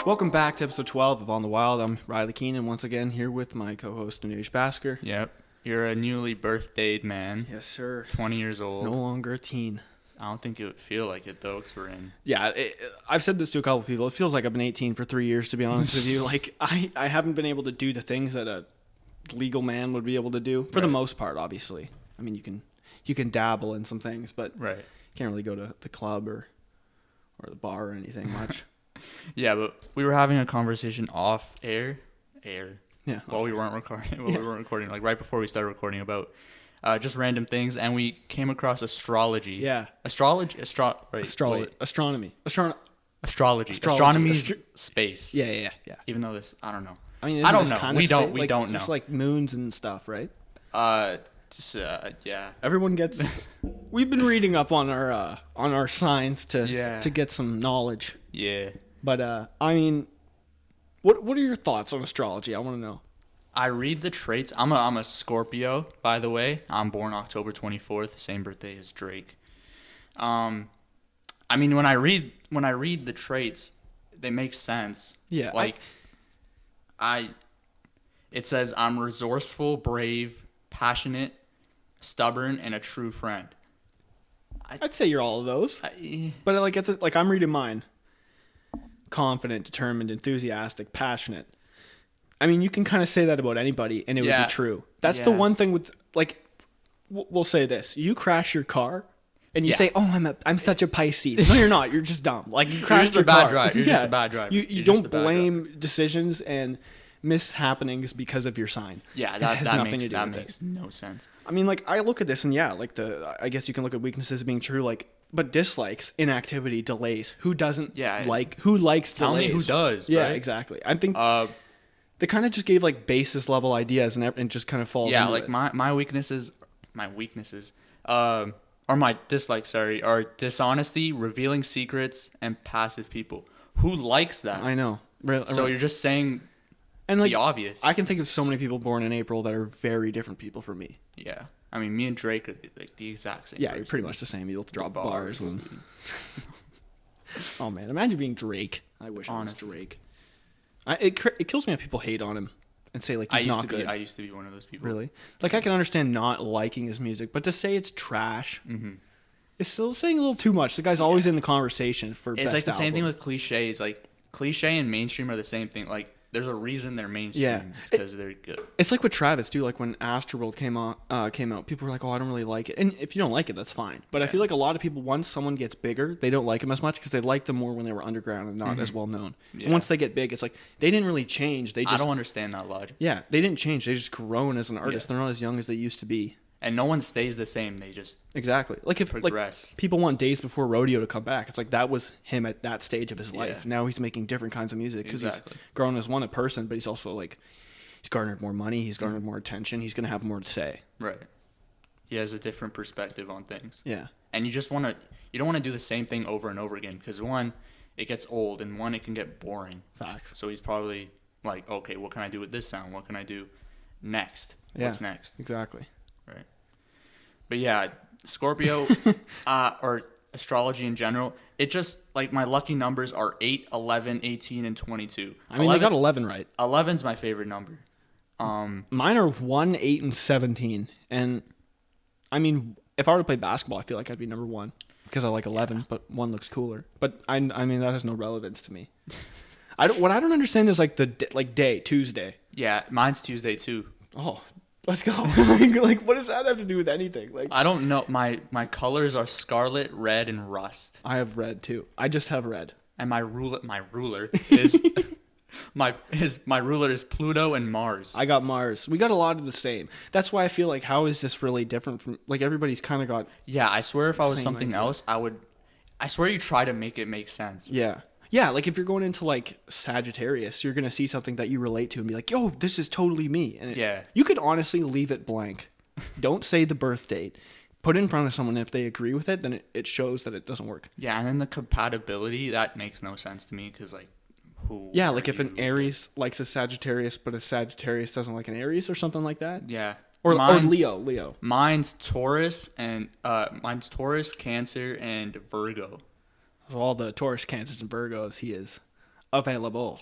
Welcome back to episode 12 of On the Wild. I'm Riley Keenan, once again here with my co-host, Anuj Basker. Yep. You're a newly birthdayed man. Yes, sir. 20 years old. No longer a teen. I don't think it would feel like it, though, because we're in... Yeah, I've said this to a couple of people. It feels like I've been 18 for 3 years, to be honest with you. Like, I haven't been able to do the things that a legal man would be able to do, for the most part, obviously. I mean, you can dabble in some things, but you can't really go to the club or the bar or anything much. Yeah, but we were having a conversation off air. Yeah. While we weren't recording. We weren't recording, like right before we started recording, about just random things, and we came across astrology. Yeah. Astrology. Astronomy. Astronomy's space. Yeah. Even though this, I don't know. I mean, I don't know. We don't know. Just like moons and stuff, right? Yeah. Everyone gets. We've been reading up on our signs to get some knowledge. Yeah. But I mean, what are your thoughts on astrology? I want to know. I read the traits. I'm a Scorpio, by the way. I'm born October 24th, same birthday as Drake. I mean, when I read the traits, they make sense. Yeah. Like, it says I'm resourceful, brave, passionate, stubborn, and a true friend. I'd say you're all of those. But like I'm reading mine. Confident, determined, enthusiastic, passionate. I mean, you can kind of say that about anybody, and it would be true. That's the one thing with, like, we'll say this: you crash your car, and you say, "Oh, I'm such a Pisces." No, you're not. You're just dumb. Like, you crashed your car. You're just a bad driver. You don't blame decisions and mishappenings because of your sign. Yeah, that makes no sense. I mean, like, I look at this, and I guess you can look at weaknesses being true, like. But dislikes, inactivity, delays. Who doesn't like? Who likes Tell delays? Tell me who does. Yeah, right? Exactly. I think they kind of just gave like basis level ideas and just kind of fall. Yeah, into like it. my weaknesses, or my dislikes. Sorry, are dishonesty, revealing secrets, and passive people. Who likes that? I know. So you're just saying and like, the obvious. I can think of so many people born in April that are very different people from me. Yeah. I mean, me and Drake are like the exact same. Yeah, you're pretty much the same. You both drop bars. Oh man, imagine being Drake. I wish I was Drake. It kills me when people hate on him and say like he's not good. I used to be one of those people. Really? Like I can understand not liking his music, but to say it's trash, it's still saying a little too much. The guy's always in the conversation for. It's like the same thing with cliches. Like cliche and mainstream are the same thing. Like. There's a reason they're mainstream. Yeah. It's because they're good. It's like with Travis, too. Like when Astroworld came out, people were like, oh, I don't really like it. And if you don't like it, that's fine. But I feel like a lot of people, once someone gets bigger, they don't like him as much because they liked them more when they were underground and not as well known. Yeah. And once they get big, it's like they didn't really change. I don't understand that logic. Yeah, they didn't change. They just grown as an artist. Yeah. They're not as young as they used to be. And no one stays the same. They just like if progress. Like people want Days Before Rodeo to come back. It's like that was him at that stage of his life. Now he's making different kinds of music because he's grown as a person, but he's also like he's garnered more money. He's garnered more attention. He's gonna have more to say. Right. He has a different perspective on things. Yeah. And you don't want to do the same thing over and over again because one, it gets old, and one, it can get boring. Facts. So he's probably like, okay, what can I do with this sound? What can I do next? Yeah, what's next? Exactly. Right. But yeah, Scorpio or astrology in general, it just, like, my lucky numbers are 8, 11, 18, and 22. I mean, 11, you got 11 right. 11's my favorite number. Mine are 1, 8, and 17. And, I mean, if I were to play basketball, I feel like I'd be number 1 because I like 11, but 1 looks cooler. But, I mean, that has no relevance to me. What I don't understand is, like, the day, Tuesday. Yeah, mine's Tuesday, too. Oh, let's go. Like, what does that have to do with anything? Like, I don't know. My colors are scarlet, red, and rust. I have red too. I just have red. And my ruler is my ruler is Pluto and Mars. I got Mars. We got a lot of the same. That's why I feel like how is this really different from like everybody's kind of got. Yeah, I swear if I was something else, I swear you try to make it make sense. Yeah. Yeah, like if you're going into like Sagittarius, you're going to see something that you relate to and be like, yo, this is totally me. And you could honestly leave it blank. Don't say the birth date. Put it in front of someone. If they agree with it, then it shows that it doesn't work. Yeah, and then the compatibility, that makes no sense to me because like who... Yeah, like if an Aries likes a Sagittarius, but a Sagittarius doesn't like an Aries or something like that. Yeah. Or Leo. Mine's Taurus, Cancer, and Virgo. So all the Taurus, Cancers, and Virgos, he is available.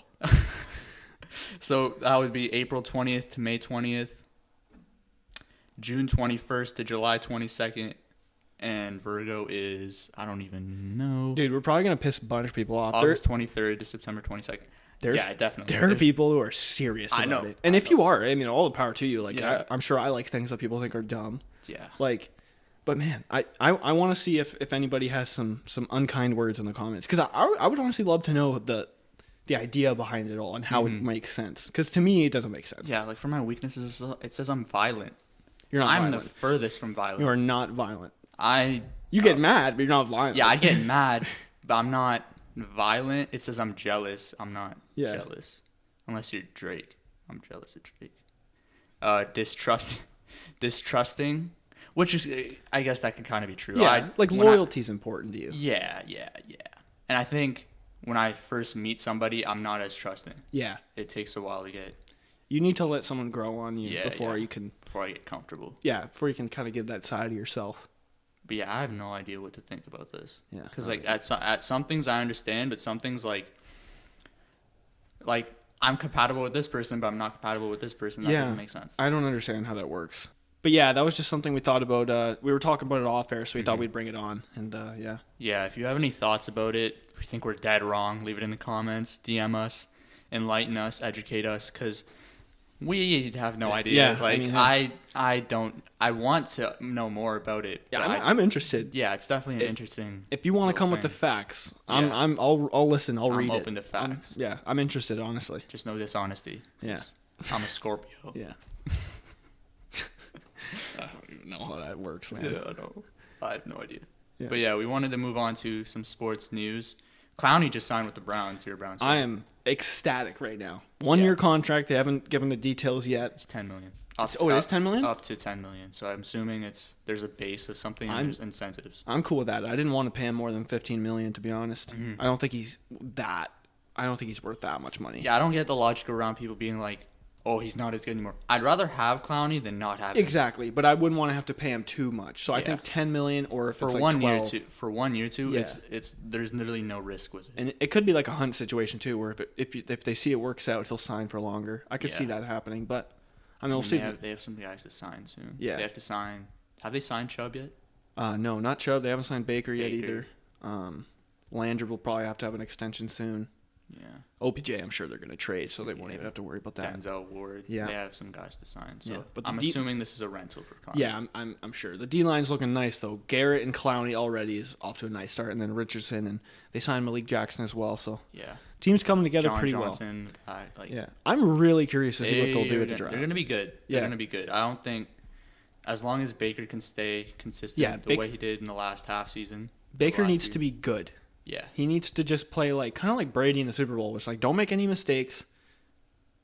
So that would be April 20th to May 20th, June 21st to July 22nd, and Virgo is, I don't even know. Dude, we're probably going to piss a bunch of people off. August 23rd to September 22nd. Yeah, definitely. There are people who are serious about it. And if you are, I mean, all the power to you. Like, yeah. I'm sure I like things that people think are dumb. Yeah. Like, but man, I want to see if anybody has some unkind words in the comments. Because I would honestly love to know the idea behind it all and how it makes sense. Because to me, it doesn't make sense. Yeah, like for my weaknesses, it says I'm violent. You're not violent. I'm the furthest from violent. You are not violent. You get mad, but you're not violent. Yeah, I get mad, but I'm not violent. It says I'm jealous. I'm not jealous. Unless you're Drake. I'm jealous of Drake. Distrusting, which is, I guess that could kind of be true. Yeah, loyalty is important to you. Yeah. And I think when I first meet somebody, I'm not as trusting. Yeah. It takes a while to get. You need to let someone grow on you before you can. Before I get comfortable. Yeah, before you can kind of give that side of yourself. But yeah, I have no idea what to think about this. Yeah. Because like at some things I understand, but some things like I'm compatible with this person, but I'm not compatible with this person. That doesn't make sense. I don't understand how that works. But yeah, that was just something we thought about. We were talking about it off air, so we thought we'd bring it on. And yeah. Yeah, if you have any thoughts about it, if you think we're dead wrong, leave it in the comments. DM us, enlighten us, educate us, because we have no idea. Yeah, I want to know more about it. Yeah, I'm interested. Yeah, it's definitely an interesting. If you want to come with the facts, I'll listen. I'll read it. I'm open to facts. I'm interested, honestly. Just no dishonesty. Yeah. I'm a Scorpio. Yeah. I don't even know how that works, man. Yeah, no. I have no idea. Yeah. But yeah, we wanted to move on to some sports news. Clowney just signed with the Browns. You're a Browns fan. I am ecstatic right now. 1 year contract. They haven't given the details yet. It's $10 million. It is $10 million? Up to $10 million. So I'm assuming there's a base of something and there's incentives. I'm cool with that. I didn't want to pay him more than $15 million, to be honest. Mm-hmm. I don't think he's worth that much money. Yeah, I don't get the logic around people being like, oh, he's not as good anymore. I'd rather have Clowney than not have him. Exactly, but I wouldn't want to have to pay him too much. So I think $10 million, or if it's like 12. For 1 year too, it's there's literally no risk with it. And it could be like a Hunt situation too, where if they see it works out, he'll sign for longer. I could see that happening, but I mean, we'll see. They have some guys to sign soon. Yeah, they have to sign. Have they signed Chubb yet? No, not Chubb. They haven't signed Baker yet either. Landry will probably have to have an extension soon. Yeah. OPJ, I'm sure they're going to trade, so they won't even have to worry about that. Denzel Ward. Yeah. They have some guys to sign. So but I'm assuming this is a rental for Connor. Yeah, I'm sure. The D-line's looking nice, though. Garrett and Clowney already is off to a nice start, and then Richardson, and they signed Malik Jackson as well. So team's coming together pretty well. I'm really curious to see what they'll do at the draft. They're going to be good. They're going to be good. I don't think, as long as Baker can stay consistent the way he did in the last half season. Baker needs to be good. Yeah. He needs to just play kind of like Brady in the Super Bowl, which don't make any mistakes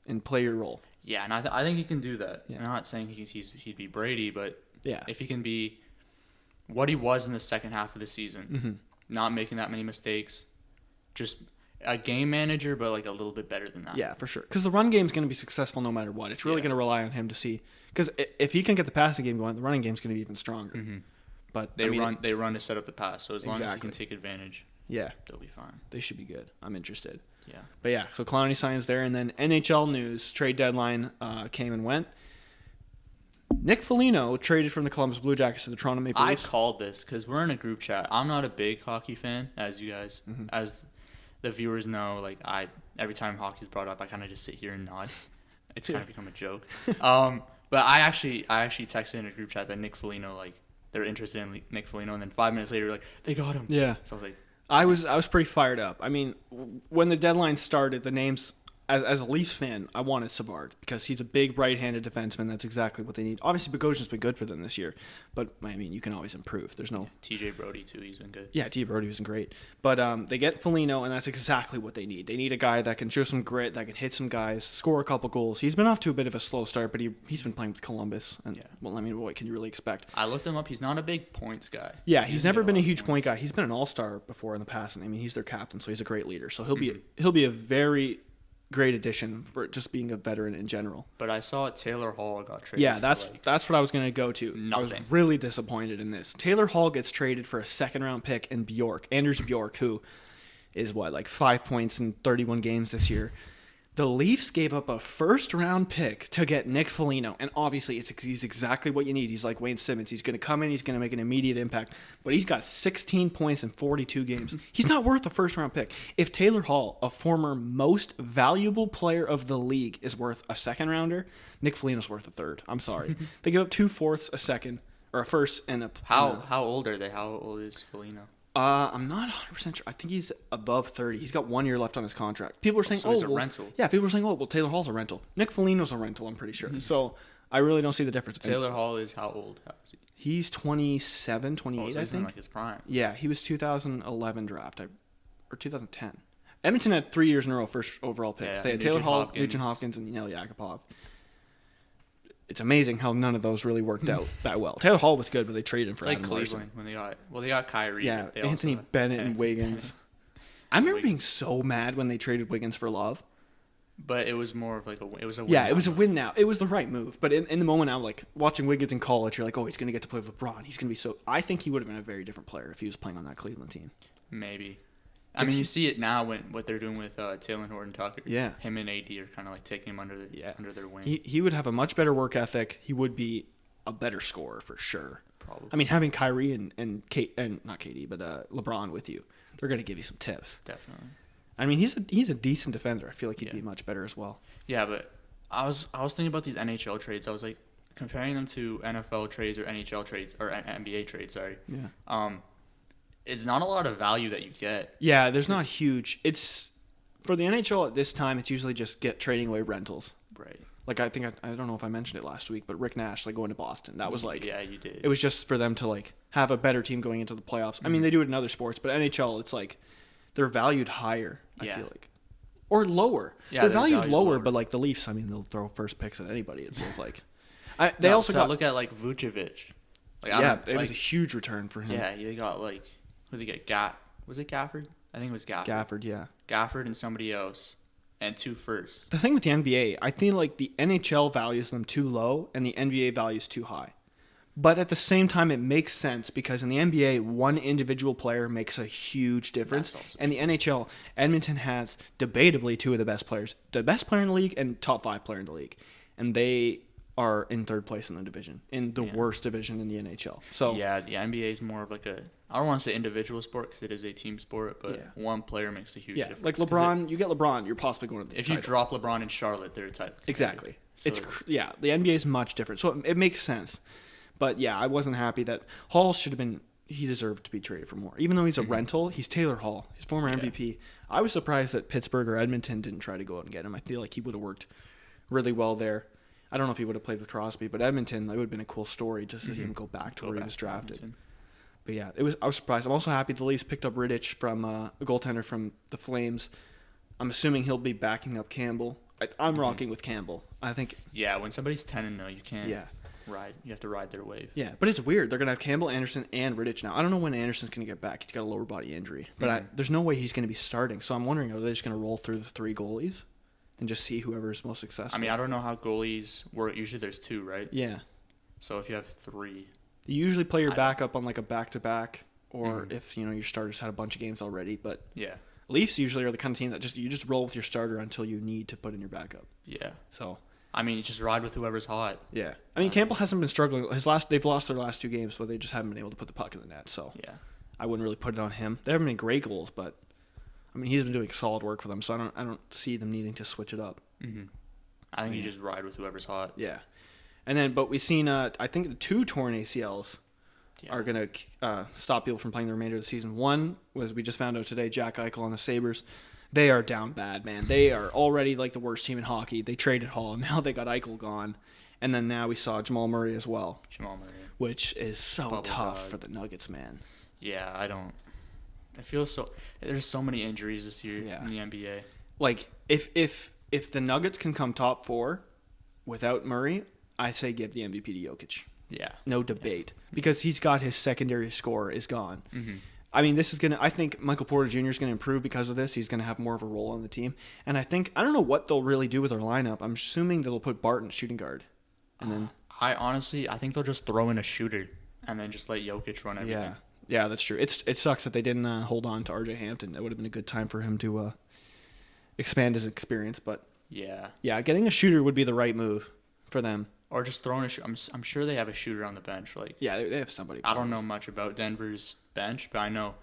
and play your role. Yeah, and I think he can do that. Yeah. I'm not saying he'd be Brady, but if he can be what he was in the second half of the season, not making that many mistakes, just a game manager, but a little bit better than that. Yeah, for sure. Because the run game's going to be successful no matter what. It's really going to rely on him to see. Because if he can get the passing game going, the running game's going to be even stronger. Mm-hmm. But they run to set up the pass, so as long as he can take advantage. Yeah. They'll be fine. They should be good. I'm interested. Yeah. But yeah, so Clowney signs there. And then NHL news, trade deadline came and went. Nick Foligno traded from the Columbus Blue Jackets to the Toronto Maple Leafs. I called this because we're in a group chat. I'm not a big hockey fan, as you guys, as the viewers know. Every time hockey's brought up, I kind of just sit here and nod. It's kind of become a joke. But I actually texted in a group chat that Nick Foligno, they're interested in Nick Foligno, and then 5 minutes later, they got him. Yeah. So I was like, I was pretty fired up. I mean, when the deadline started, the names, as a Leafs fan, I wanted Savard because he's a big right-handed defenseman. That's exactly what they need. Obviously, Bogosian's been good for them this year, but I mean, you can always improve. There's no TJ Brody too. He's been good. Yeah, TJ Brody was great, but they get Foligno, and that's exactly what they need. They need a guy that can show some grit, that can hit some guys, score a couple goals. He's been off to a bit of a slow start, but he's been playing with Columbus, and well, I mean, what can you really expect? I looked him up. He's not a big points guy. Yeah, he's never been a huge point guy. He's been an all-star before in the past, and I mean, he's their captain, so he's a great leader. So he'll be a very great addition for just being a veteran in general. But I saw Taylor Hall got traded. Yeah, that's what I was going to go to. Nothing. I was really disappointed in this. Taylor Hall gets traded for a second-round pick and Anders Bjork, who is what, like 5 points in 31 games this year. The Leafs gave up a first-round pick to get Nick Foligno, and obviously he's exactly what you need. He's like Wayne Simmons. He's going to come in, he's going to make an immediate impact, but he's got 16 points in 42 games. He's not worth a first-round pick. If Taylor Hall, a former most valuable player of the league, is worth a second-rounder, Nick Foligno's worth a third. I'm sorry. They give up 2/4, a second, or a first, and a... How old are they? How old is Foligno? I'm not 100% sure. I think he's above 30. He's got 1 year left on his contract. People are saying, he's a rental. Yeah, people are saying, well, Taylor Hall's a rental. Nick Foligno's a rental, I'm pretty sure. So I really don't see the difference. Taylor Hall is how old? How is he? He's 27, 28, so I think. Like his prime. Yeah, he was 2011 draft, or 2010. Edmonton had 3 years in a row first overall picks. Yeah, They had Taylor Hall, Nugent Hopkins, and Yel Yakupov. It's amazing how none of those really worked out that well. Taylor Hall was good, but they traded him for Adam Cleveland Larson. when they got Kyrie. Yeah, Anthony Bennett and Wiggins. I remember being so mad when they traded Wiggins for Love. But it was more of like it was a win. Yeah, it was a win now. It was the right move. But in the moment, I'm like, watching Wiggins in college, you're like, oh, he's going to get to play with LeBron. He's going to be so... I think he would have been a very different player if he was playing on that Cleveland team. Maybe. I mean, you see it now what they're doing with Taylor Horton-Tucker. Yeah. Him and AD are kind of like taking him under their wing. He would have a much better work ethic. He would be a better scorer for sure. Probably. I mean, having Kyrie and not KD, but LeBron with you, they're going to give you some tips. Definitely. I mean, he's a decent defender. I feel like he'd be much better as well. Yeah, but I was thinking about these NHL trades. I was like comparing them to NFL trades or NHL trades or NBA trades. Sorry. Yeah. It's not a lot of value that you get. Yeah, there's not huge. It's for the NHL at this time. It's usually just trading away rentals. Right. Like I think I don't know if I mentioned it last week, but Rick Nash going to Boston. That was like you did. It was just for them to have a better team going into the playoffs. I mean, they do it in other sports, but NHL, it's like they're valued higher. I feel like, or lower. Yeah, they're valued lower, but the Leafs. I mean, they'll throw first picks at anybody. It feels like. They also got look at Vucevic. It was a huge return for him. Yeah, they got who did they get? Was it Gafford? I think it was Gafford. Gafford, yeah. Gafford and somebody else, and 2 firsts. The thing with the NBA, I feel like the NHL values them too low, and the NBA values too high. But at the same time, it makes sense because in the NBA, one individual player makes a huge difference. And the NHL, Edmonton has debatably 2 of the best players, the best player in the league and top 5 player in the league, and they are in 3rd place in the division, in the worst division in the NHL. So yeah, the NBA is more of I don't want to say individual sport because it is a team sport, but one player makes a huge difference. Like LeBron, you get LeBron, you're possibly going to the title. You drop LeBron in Charlotte, they're a title. Exactly. So the NBA is much different, so it makes sense. But yeah, I wasn't happy that Hall should have been. He deserved to be traded for more, even though he's a rental. He's Taylor Hall, he's former MVP. I was surprised that Pittsburgh or Edmonton didn't try to go out and get him. I feel like he would have worked really well there. I don't know if he would have played with Crosby, but Edmonton, that would have been a cool story just to see him go back to where he was drafted. But yeah, I was surprised. I'm also happy the Leafs picked up Rittich from a goaltender from the Flames. I'm assuming he'll be backing up Campbell. I'm rocking with Campbell. I think. Yeah, when somebody's 10-0, you can't ride. You have to ride their wave. Yeah, but it's weird. They're gonna have Campbell, Anderson, and Rittich now. I don't know when Anderson's gonna get back. He's got a lower body injury, but there's no way he's gonna be starting. So I'm wondering, are they just gonna roll through the 3 goalies? And just see whoever is most successful. I mean, I don't know how goalies work. Usually there's 2, right? Yeah. So if you have 3. You usually play your backup on a back-to-back, or if, your starters had a bunch of games already. But yeah, Leafs usually are the kind of team that you just roll with your starter until you need to put in your backup. Yeah. So. I mean, you just ride with whoever's hot. Yeah. I mean, Campbell hasn't been struggling. They've lost their last 2 games, but they just haven't been able to put the puck in the net. So. Yeah. I wouldn't really put it on him. They haven't been great goals, but I mean, he's been doing solid work for them. So I don't see them needing to switch it up. Mm-hmm. I think you just ride with whoever's hot. Yeah. And then, but we've seen, I think the 2 torn ACLs are going to stop people from playing the remainder of the season. One was, we just found out today, Jack Eichel on the Sabres. They are down bad, man. They are already the worst team in hockey. They traded Hall, and now they got Eichel gone. And then now we saw Jamal Murray as well. Which is so tough for the Nuggets, man. Yeah, I feel there's so many injuries this year in the NBA. If the Nuggets can come top 4 without Murray, I say give the MVP to Jokic. Yeah. No debate. Because he's got his secondary score is gone. Mm-hmm. I mean, I think Michael Porter Jr. is going to improve because of this. He's going to have more of a role on the team. And I don't know what they'll really do with their lineup. I'm assuming they'll put Barton shooting guard. And then I think they'll just throw in a shooter and then just let Jokic run everything. Yeah. Yeah, that's true. It sucks that they didn't hold on to RJ Hampton. That would have been a good time for him to expand his experience. But yeah, getting a shooter would be the right move for them. Or just throwing I'm sure they have a shooter on the bench. Like yeah, they have somebody. I don't know much about Denver's bench, but I know,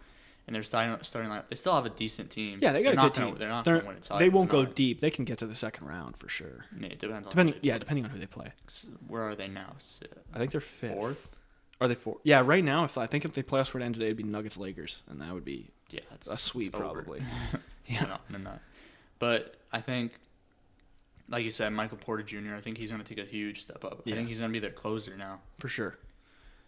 and they're starting lineup. They still have a decent team. Yeah, they got a good team. They're not going to win a title. They won't go deep. They can get to the second round for sure. Yeah, it depends on depending on who they play. Where are they now? I think they're fifth. Fourth. Are they fourth? Yeah, right now. I think if they playoffs were to end today, it'd be Nuggets Lakers, and that would be a sweep probably. Yeah, no, not. But I think, like you said, Michael Porter Jr., I think he's going to take a huge step up. Yeah. I think he's going to be their closer now. For sure.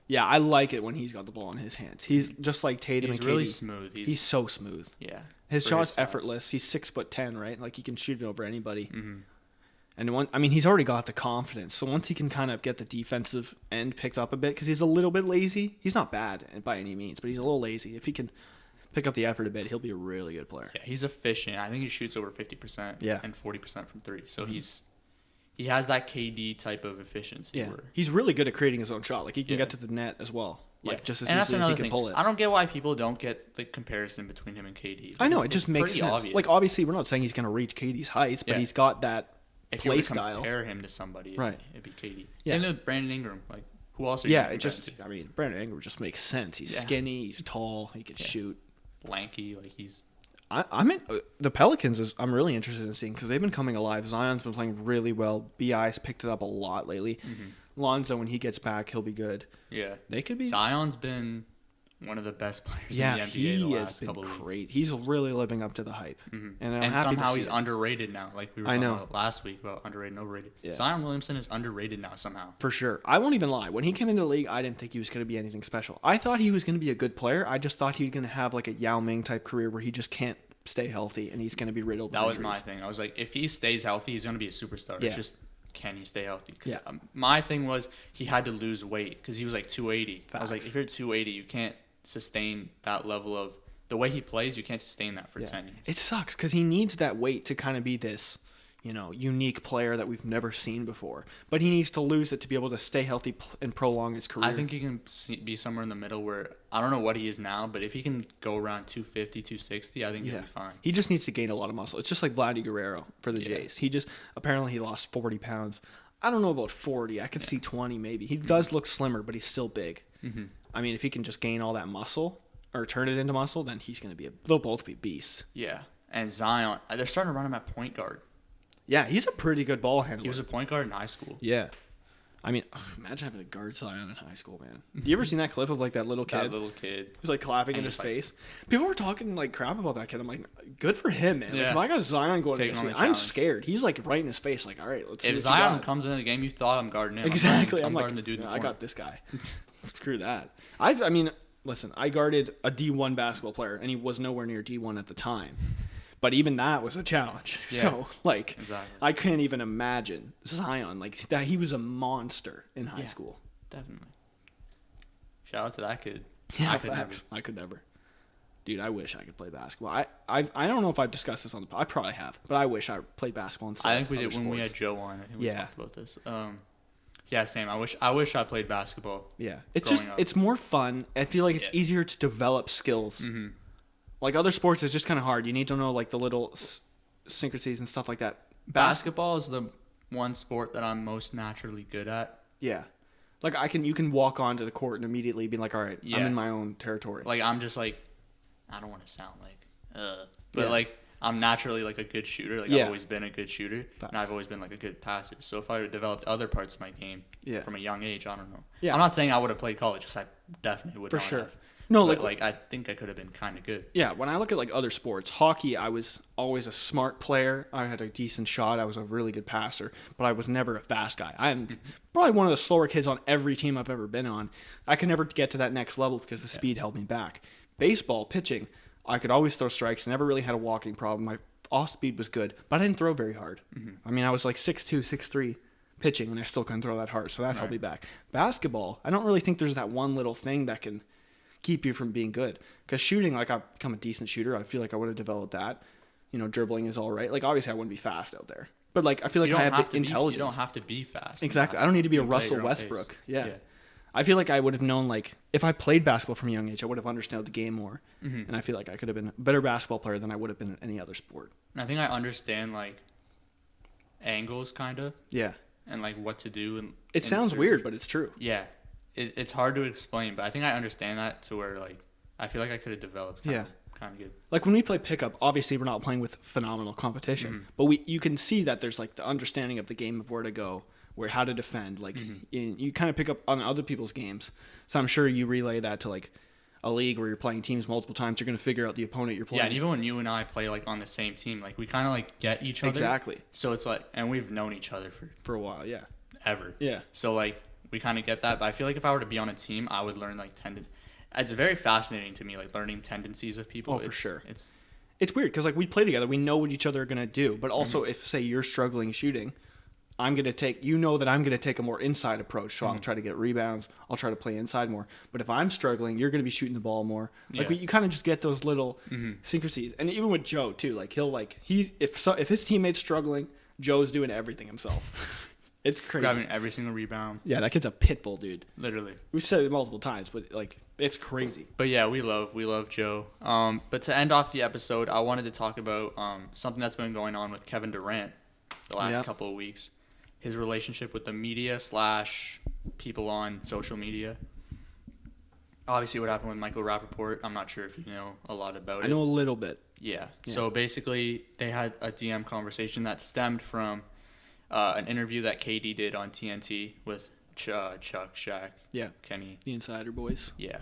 Yeah, I like it when he's got the ball in his hands. He's just like Tatum and KD. He's really smooth. He's so smooth. Yeah. His shot's effortless. He's 6'10", right? Like he can shoot it over anybody. Mm-hmm. And he's already got the confidence. So once he can kind of get the defensive end picked up a bit, because he's a little bit lazy. He's not bad by any means, but he's a little lazy. If he can pick up the effort a bit, he'll be a really good player. Yeah, he's efficient. I think he shoots over 50% and 40% from three. So mm-hmm. he has that KD type of efficiency. Yeah, he's really good at creating his own shot. Like he can get to the net as well. Like just as easily as he can pull it. I don't get why people don't get the comparison between him and KD. I know, it just makes sense. Obvious. Like obviously we're not saying he's going to reach KD's heights, but he's got that play style. Compare him to somebody, it'd be KD. Yeah. Same with Brandon Ingram. Like who else are you Brandon Ingram just makes sense. He's skinny, he's tall, he can shoot. Lanky, like he's. I'm in the Pelicans. I'm really interested in seeing because they've been coming alive. Zion's been playing really well. Bi's picked it up a lot lately. Mm-hmm. Lonzo, when he gets back, he'll be good. Yeah, they could be. Zion's been one of the best players in the NBA the last couple of weeks. Great. He's really living up to the hype, mm-hmm. and somehow he's underrated now. Like we were talking about last week about underrated and overrated. Yeah. Zion Williamson is underrated now somehow. For sure. I won't even lie. When he came into the league, I didn't think he was going to be anything special. I thought he was going to be a good player. I just thought he was going to have like a Yao Ming type career where he just can't stay healthy and he's going to be riddled. That was my thing. I was like, if he stays healthy, he's going to be a superstar. Yeah. It's just, can he stay healthy? Because my thing was he had to lose weight because he was like 280. Facts. I was like, if you're 280, you can't sustain that level of the way he plays. You can't sustain that for 10 years. It sucks because he needs that weight to kind of be this, unique player that we've never seen before. But he needs to lose it to be able to stay healthy and prolong his career. I think he can be somewhere in the middle where I don't know what he is now, but if he can go around 250, 260, I think he'll be fine. He just needs to gain a lot of muscle. It's just like Vladdy Guerrero for the Jays. Apparently he lost 40 pounds. I don't know about 40. I could see 20 maybe. He does look slimmer, but he's still big. Mm-hmm. I mean, if he can just gain all that muscle or turn it into muscle, then he's going to be they'll both be beasts. Yeah. And Zion, they're starting to run him at point guard. Yeah, he's a pretty good ball handler. He was a point guard in high school. Yeah. I mean, imagine having a guard Zion in high school, man. You ever seen that clip of like that little kid? That little kid. Who's like clapping in his face. People were talking like crap about that kid. I'm like, good for him, man. Yeah. Like, if I got Zion going against me, I'm scared. He's like right in his face, like, all right, let's see. If Zion comes into the game, you thought I'm guarding him. Exactly. I'm like, guarding the dude. I got this guy. Screw that. I mean, listen, I guarded a D1 basketball player, and he was nowhere near D1 at the time. But even that was a challenge. Yeah, so, like, I can't even imagine Zion. Like, that he was a monster in high school. Definitely. Shout out to that kid. Yeah, I could never. Dude, I wish I could play basketball. I don't know if I've discussed this on the podcast. I probably have. But I wish I played basketball instead. I think we did when we had Joe on. I think we talked about this. Yeah, same. I wish I played basketball. Yeah. It's more fun. I feel like it's easier to develop skills. Mm-hmm. Like other sports, it's just kind of hard. You need to know like the little syncrasies and stuff like that. Basketball is the one sport that I'm most naturally good at. Yeah, like you can walk onto the court and immediately be like, all right, I'm in my own territory. Like I'm just like, I don't want to sound like, but like I'm naturally like a good shooter. Like I've always been a good shooter, and I've always been like a good passer. So if I developed other parts of my game from a young age, I don't know. Yeah, I'm not saying I would have played college, because I definitely would not have. No, but like I think I could have been kind of good. Yeah, when I look at like other sports, hockey, I was always a smart player. I had a decent shot. I was a really good passer, but I was never a fast guy. I'm probably one of the slower kids on every team I've ever been on. I could never get to that next level because the speed held me back. Baseball, pitching, I could always throw strikes. Never really had a walking problem. My off speed was good, but I didn't throw very hard. Mm-hmm. I mean, I was like 6'2", 6'3", pitching, and I still couldn't throw that hard, so that held me back. Basketball, I don't really think there's that one little thing that can keep you from being good. Because shooting, like I've become a decent shooter. I feel like I would have developed that. Dribbling is all right. Like obviously I wouldn't be fast out there. But like I feel like I have the intelligence. You don't have to be fast. Exactly. I don't need to be a Russell Westbrook. Yeah. I feel like I would have known, like, if I played basketball from a young age, I would have understood the game more. Mm-hmm. And I feel like I could have been a better basketball player than I would have been in any other sport. I think I understand, like, angles, kind of. Yeah. And, like, what to do. And it sounds weird, but it's true. Yeah. It's hard to explain, but I think I understand that to where, like, I feel like I could have developed kind of good. Like, when we play pickup, obviously we're not playing with phenomenal competition, but you can see that there's, like, the understanding of the game of where to go, how to defend. Like, you kind of pick up on other people's games. So I'm sure you relay that to, like, a league where you're playing teams multiple times. You're going to figure out the opponent you're playing. Yeah, and even when you and I play, like, on the same team, like, we kind of, like, get each other. Exactly. So it's like, and we've known each other for a while, yeah. Ever. Yeah. So, like, we kind of get that. But I feel like if I were to be on a team, I would learn, like, it's very fascinating to me, like, learning tendencies of people. Oh, for sure. It's weird because, like, we play together. We know what each other are going to do. But also, if, say, you're struggling shooting, I'm going to take, that I'm going to take a more inside approach. So I'll try to get rebounds. I'll try to play inside more. But if I'm struggling, you're going to be shooting the ball more. Like, you kind of just get those little syncrasies. And even with Joe, too. Like, he'll, like, if his teammate's struggling, Joe's doing everything himself. It's crazy. Grabbing every single rebound. Yeah, that kid's a pit bull, dude. Literally. We've said it multiple times, but, like, it's crazy. But, yeah, we love Joe. But to end off the episode, I wanted to talk about something that's been going on with Kevin Durant the last couple of weeks. His relationship with the media / people on social media. Obviously, what happened with Michael Rappaport, I'm not sure if you know a lot about it. I know a little bit. Yeah. So basically, they had a DM conversation that stemmed from an interview that KD did on TNT with Chuck, Shaq, Kenny. The Insider Boys. Yeah.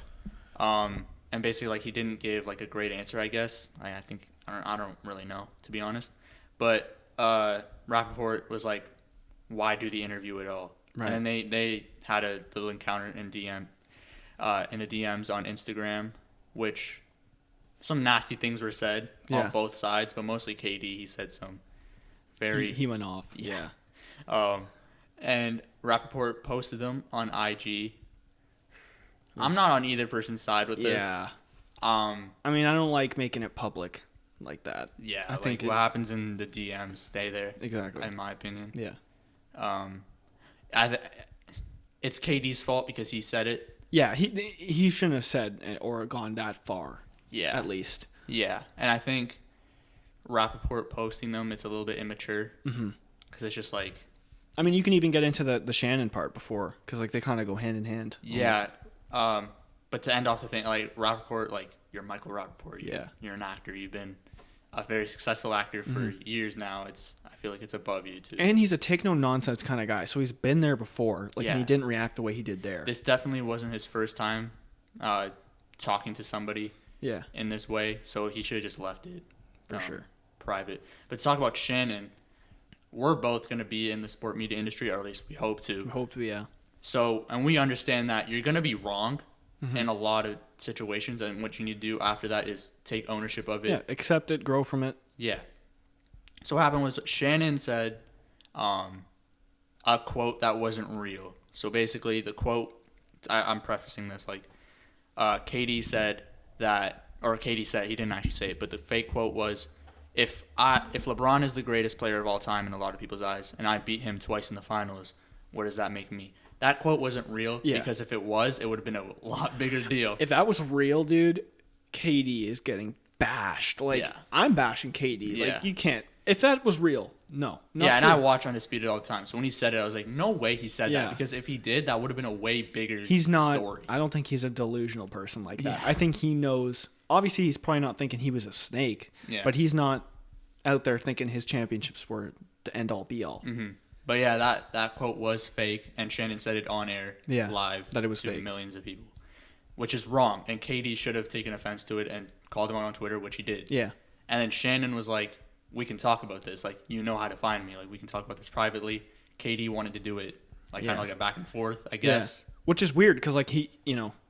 And basically, like, he didn't give, like, a great answer, I guess. I don't really know, to be honest. But Rappaport was like, why do the interview at all? Right. And then they had a little encounter in the DMs on Instagram, which some nasty things were said on both sides, but mostly KD. He said some very... He went off, yeah. And Rappaport posted them on IG. I'm not on either person's side with this. Yeah. I mean, I don't like making it public like that. Yeah, I think what happens in the DMs, stay there. Exactly. In my opinion. Yeah. It's KD's fault because he said it. Yeah, he shouldn't have said or gone that far. Yeah. At least. Yeah, and I think Rappaport posting them, it's a little bit immature. Mm-hmm. Because it's just like... I mean, you can even get into the Shannon part before, because, like, they kind of go hand in hand. Yeah. But to end off the thing, like, Rappaport, like, you're Michael Rappaport. You're an actor. You've been a very successful actor for years now. I feel like it's above you, too. And he's a take-no-nonsense kind of guy, so he's been there before. Like, and he didn't react the way he did there. This definitely wasn't his first time talking to somebody in this way, so he should have just left it. For sure. Private. But to talk about Shannon... We're both going to be in the sport media industry, or at least we hope to. Yeah. So, and we understand that you're going to be wrong in a lot of situations, and what you need to do after that is take ownership of it. Yeah, accept it, grow from it. Yeah. So what happened was Shannon said a quote that wasn't real. So basically the quote, I'm prefacing this, like KD said that, or KD said, he didn't actually say it, but the fake quote was, If LeBron is the greatest player of all time in a lot of people's eyes, and I beat him twice in the finals, what does that make me? That quote wasn't real, because if it was, it would have been a lot bigger deal. If that was real, dude, KD is getting bashed. Like, I'm bashing KD. Like, you can't. If that was real, no. Not and I watch Undisputed all the time. So when he said it, I was like, no way he said that. Because if he did, that would have been a way bigger story. I don't think he's a delusional person like that. I think he knows. Obviously, he's probably not thinking he was a snake, but he's not out there thinking his championships were the end-all, be-all. Mm-hmm. But yeah, that quote was fake, and Shannon said it on air, live, that it was to fake. Millions of people, which is wrong. And KD should have taken offense to it and called him out on Twitter, which he did. Yeah. And then Shannon was like, we can talk about this. Like, you know how to find me. Like, we can talk about this privately. KD wanted to do it, like, kind of like a back and forth, I guess. Yeah. Which is weird, because, like, he,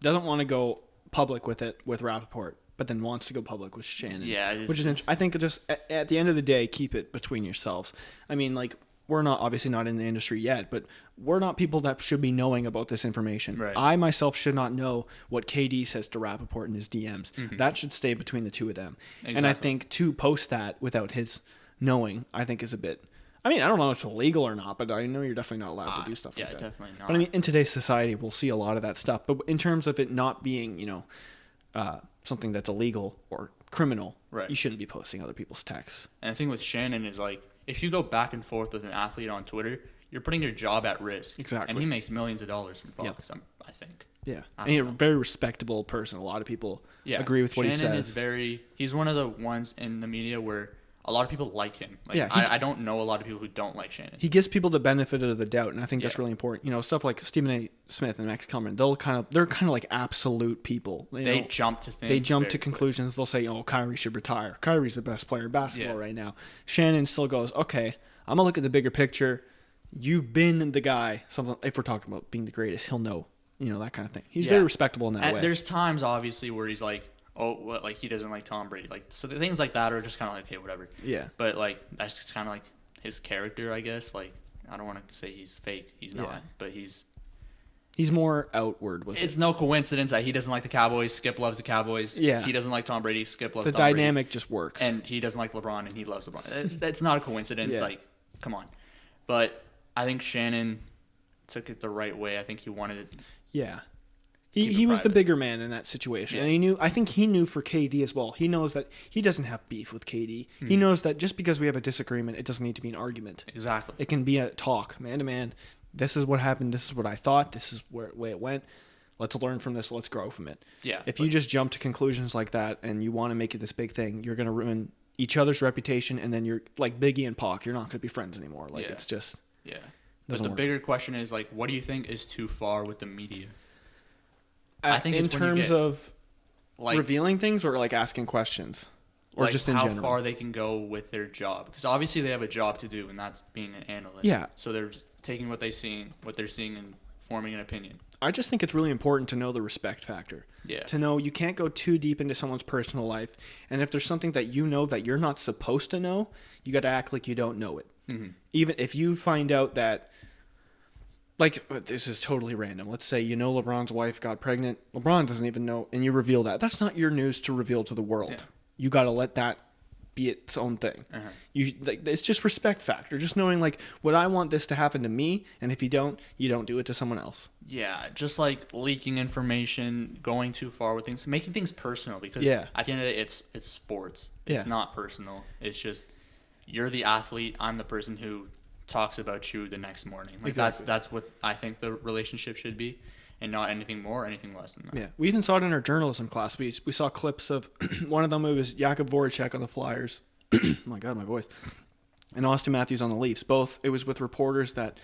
doesn't want to go public with it with Rappaport, but then wants to go public with Shannon. Yeah. Which is, I think, just at the end of the day, keep it between yourselves. I mean, like, we're obviously not in the industry yet, but we're not people that should be knowing about this information. Right. I myself should not know what KD says to Rappaport in his DMs. Mm-hmm. That should stay between the two of them. Exactly. And I think to post that without his knowing, I think is a bit I mean, I don't know if it's illegal or not, but I know you're definitely not allowed to do stuff like that. Yeah, definitely not. But I mean, in today's society, we'll see a lot of that stuff. But in terms of it not being, something that's illegal or criminal, right, you shouldn't be posting other people's texts. And the thing with Shannon is, like, if you go back and forth with an athlete on Twitter, you're putting your job at risk. Exactly. And he makes millions of dollars from Fox, I think. Yeah. And he's a very respectable person. A lot of people agree with what he says. Shannon he's one of the ones in the media where a lot of people like him. Like, I don't know a lot of people who don't like Shannon. He gives people the benefit of the doubt, and I think that's really important. Stuff like Stephen A. Smith and Max Kellerman, they're kind of like absolute people. They jump to things. They jump to conclusions. They'll say, "Oh, Kyrie should retire. Kyrie's the best player in basketball right now." Shannon still goes, "Okay, I'm gonna look at the bigger picture. You've been the guy. Something if we're talking about being the greatest, he'll know. That kind of thing. He's very respectable in that way. There's times, obviously, where he's like, he doesn't like Tom Brady. Like, so the things like that are just kind of like, okay, whatever. Yeah. But, like, that's just kind of like his character, I guess. Like, I don't want to say he's fake. He's not. But he's more outward with It's no coincidence that he doesn't like the Cowboys. Skip loves the Cowboys. Yeah. He doesn't like Tom Brady. Skip loves the Tom Brady. The dynamic just works. And he doesn't like LeBron, and he loves LeBron. That's not a coincidence. Like, come on. But I think Shannon took it the right way. I think he wanted it. Yeah. He was the bigger man in that situation. And I think he knew for KD as well. He knows that he doesn't have beef with KD. He knows that just because we have a disagreement, it doesn't need to be an argument. Exactly. It can be a talk, man to man. This is what happened. This is what I thought. This is the way it went. Let's learn from this. Let's grow from it. Yeah. If you just jump to conclusions like that and you want to make it this big thing, you're going to ruin each other's reputation. And then you're like Biggie and Pac. You're not going to be friends anymore. Like, it's just. Yeah. But the bigger question is, like, what do you think is too far with the media? I think in terms of revealing things or like asking questions or like just in how general. Far they can go with their job, because obviously they have a job to do, and that's being an analyst. Yeah. So they're just taking what they're seeing, and forming an opinion. I just think it's really important to know the respect factor. Yeah. To know you can't go too deep into someone's personal life, and if there's something that you know that you're not supposed to know, you got to act like you don't know it. Mm-hmm. Even if you find out that. Like, this is totally random. Let's say LeBron's wife got pregnant. LeBron doesn't even know, and you reveal that. That's not your news to reveal to the world. Yeah. You got to let that be its own thing. Uh-huh. It's just respect factor. Just knowing, like, would I want this to happen to me? And if you don't do it to someone else. Yeah, just like leaking information, going too far with things, making things personal. Because at the end of the day, it's sports. It's not personal. It's just you're the athlete. I'm the person who talks about you the next morning. Like that's what I think the relationship should be, and not anything more or anything less than that. Yeah, we even saw it in our journalism class. We saw clips of one of them. It was Jakub Voracek on the Flyers. Oh my God, my voice. And Austin Matthews on the Leafs. Both. It was with reporters that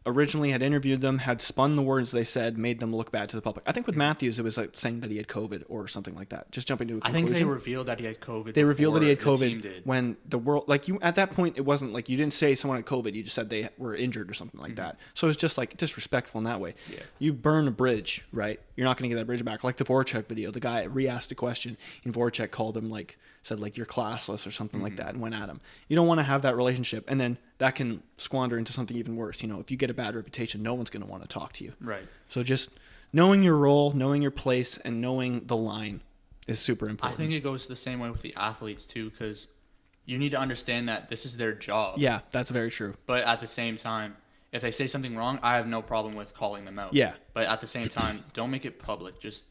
originally had interviewed them, had spun the words they said, made them look bad to the public. I think with Matthews, it was like saying that he had COVID or something like that. Just jumping to a conclusion. I think they revealed that he had COVID. They revealed that he had COVID when the world, like you, at that point, it wasn't like you didn't say someone had COVID. You just said they were injured or something like that. So it was just like disrespectful in that way. Yeah. You burn a bridge, right? You're not going to get that bridge back. Like the Voracek video, the guy re-asked a question and Voracek called him said you're classless or something like that and went at him. You don't want to have that relationship, and then that can squander into something even worse. If you get a bad reputation, no one's going to want to talk to you. Right. So just knowing your role, knowing your place, and knowing the line is super important. I think it goes the same way with the athletes too, because you need to understand that this is their job. Yeah, that's very true. But at the same time, if they say something wrong, I have no problem with calling them out. Yeah. But at the same time, don't make it public. Just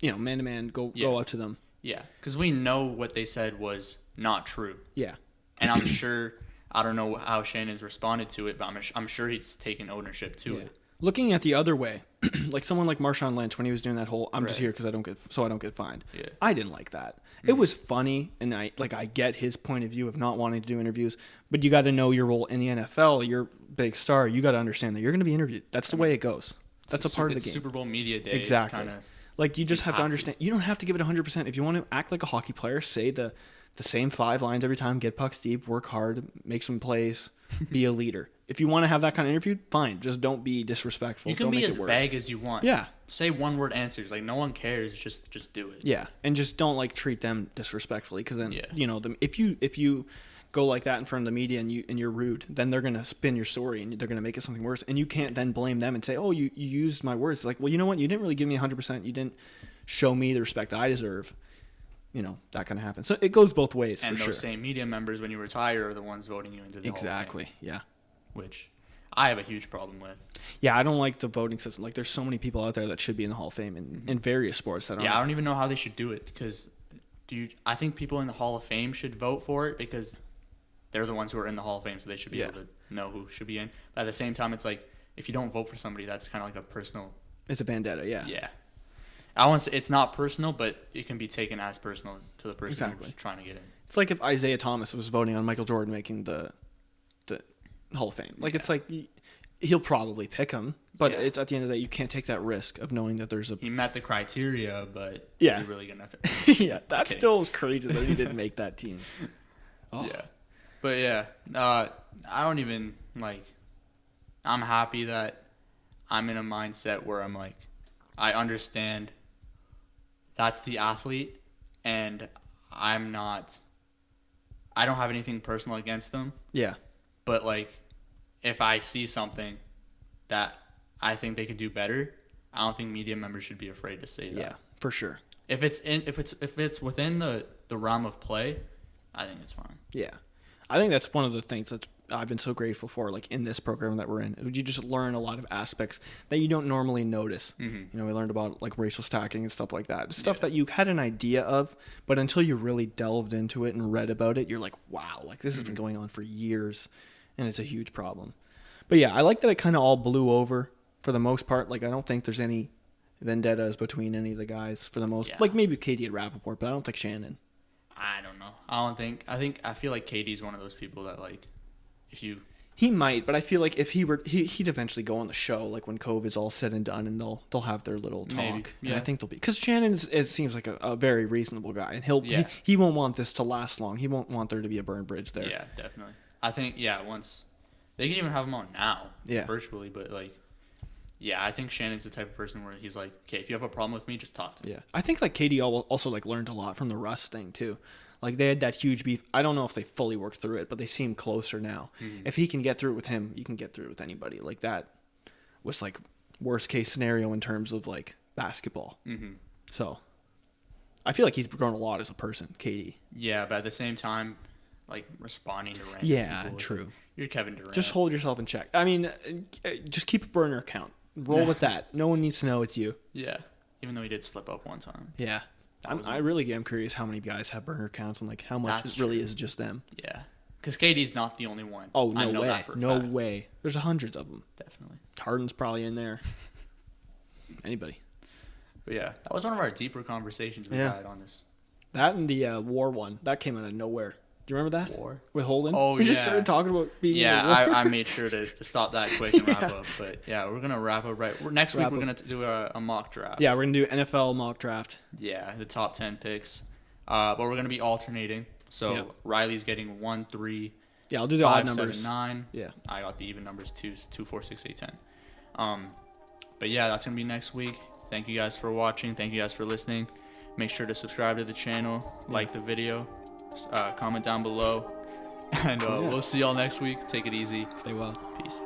man to man, go up to them. Yeah, because we know what they said was not true. Yeah. And I'm sure, I don't know how Shannon's responded to it, but I'm sure he's taken ownership to it. Looking at the other way, like someone like Marshawn Lynch, when he was doing that whole "I'm just here because I don't get fined." Yeah. I didn't like that. Mm-hmm. It was funny, and I get his point of view of not wanting to do interviews, but you got to know your role in the NFL. You're a big star. You got to understand that you're going to be interviewed. That's the way it goes. That's a part of the game. Super Bowl media day. Exactly. Like you just have to understand. You don't have to give it 100%. If you want to act like a hockey player, say the same 5 lines every time, get pucks deep, work hard, make some plays, be a leader. If you want to have that kind of interview, fine. Just don't be disrespectful. You can be as vague as you want. Yeah. Say one-word answers. Like, no one cares. Just do it. Yeah, and just don't treat them disrespectfully, because then if you go like that in front of the media and you're rude, then they're gonna spin your story and they're gonna make it something worse, and you can't then blame them and say, oh, you used my words. Like, well, you know what? You didn't really give me 100%. You didn't show me the respect I deserve. that can happen. So it goes both ways, and for sure. And those same media members, when you retire, are the ones voting you into the Hall of Fame. Exactly, yeah. Which I have a huge problem with. Yeah, I don't like the voting system. Like, there's so many people out there that should be in the Hall of Fame in various sports. I don't even know how they should do it, because I think people in the Hall of Fame should vote for it because they're the ones who are in the Hall of Fame, so they should be able to know who should be in. But at the same time, it's like, if you don't vote for somebody, that's kind of like a personal... It's a vendetta, yeah. Yeah. I won't say it's not personal, but it can be taken as personal to the person who's trying to get in. It's like if Isaiah Thomas was voting on Michael Jordan making the Hall of Fame. Like, it's like he'll probably pick him, but it's at the end of the day, you can't take that risk of knowing that there's a... He met the criteria, but is he really going to... Yeah, that still is crazy that he didn't make that team. Oh. Yeah. But yeah, I don't even, like... I'm happy that I'm in a mindset where I'm like, I understand that's the athlete, and I don't have anything personal against them. Yeah. But, like, if I see something that I think they could do better, I don't think media members should be afraid to say that. Yeah, for sure. If it's within the realm of play, I think it's fine. Yeah. I think that's one of the things that I've been so grateful for, like, in this program that we're in. You just learn a lot of aspects that you don't normally notice. Mm-hmm. We learned about, like, racial stacking and stuff like that. Stuff that you had an idea of, but until you really delved into it and read about it, you're like, wow, like, this has been going on for years, and it's a huge problem. But yeah, I like that it kind of all blew over for the most part. Like, I don't think there's any vendettas between any of the guys for the most. Yeah. Like, maybe Katie and Rappaport, but I don't think Shannon. I don't know. I feel like Katie's one of those people that, like, he might, but I feel like if he'd eventually go on the show, like when COVID's all said and done, and they'll have their little talk. Maybe, yeah. And I think they'll be, because Shannon seems like a very reasonable guy, and he won't want this to last long. He won't want there to be a burn bridge there. Yeah, definitely. I think once they can even have him on now, virtually, but like, yeah, I think Shannon's the type of person where he's like, okay, if you have a problem with me, just talk to me. Yeah, I think like Katie also like learned a lot from the Russ thing too. Like, they had that huge beef. I don't know if they fully worked through it, but they seem closer now. Mm-hmm. If he can get through it with him, you can get through it with anybody. Like, that was, like, worst case scenario in terms of, like, basketball. Mm-hmm. So, I feel like he's grown a lot as a person, Katie. Yeah, but at the same time, like, responding to random people. True. You're Kevin Durant. Just hold yourself in check. I mean, just keep a burner account. Roll with that. No one needs to know it's you. Yeah. Even though he did slip up one time. Yeah. I really am curious how many guys have burner accounts and like how much it really is just them. Yeah, because KD's not the only one. Oh, no way. No way. There's hundreds of them. Definitely. Harden's probably in there. Anybody. But yeah, that was one of our deeper conversations we had on this. That and the war one. That came out of nowhere. Do you remember that? War? With Holden? Oh, we just started talking about being in the war. I made sure to stop that quick and wrap up. But yeah, we're going to wrap up next week we're going to do a mock draft. Yeah, we're going to do NFL mock draft. Yeah, the top 10 picks. But we're going to be alternating. So Riley's getting 1, 3, yeah, I'll do the 5, odd numbers. 7, 9. Yeah. I got the even numbers 2, 4, 6, 8, 10. But yeah, that's going to be next week. Thank you guys for watching. Thank you guys for listening. Make sure to subscribe to the channel, like the video, comment down below. And we'll see y'all next week. Take it easy. Stay well. Peace.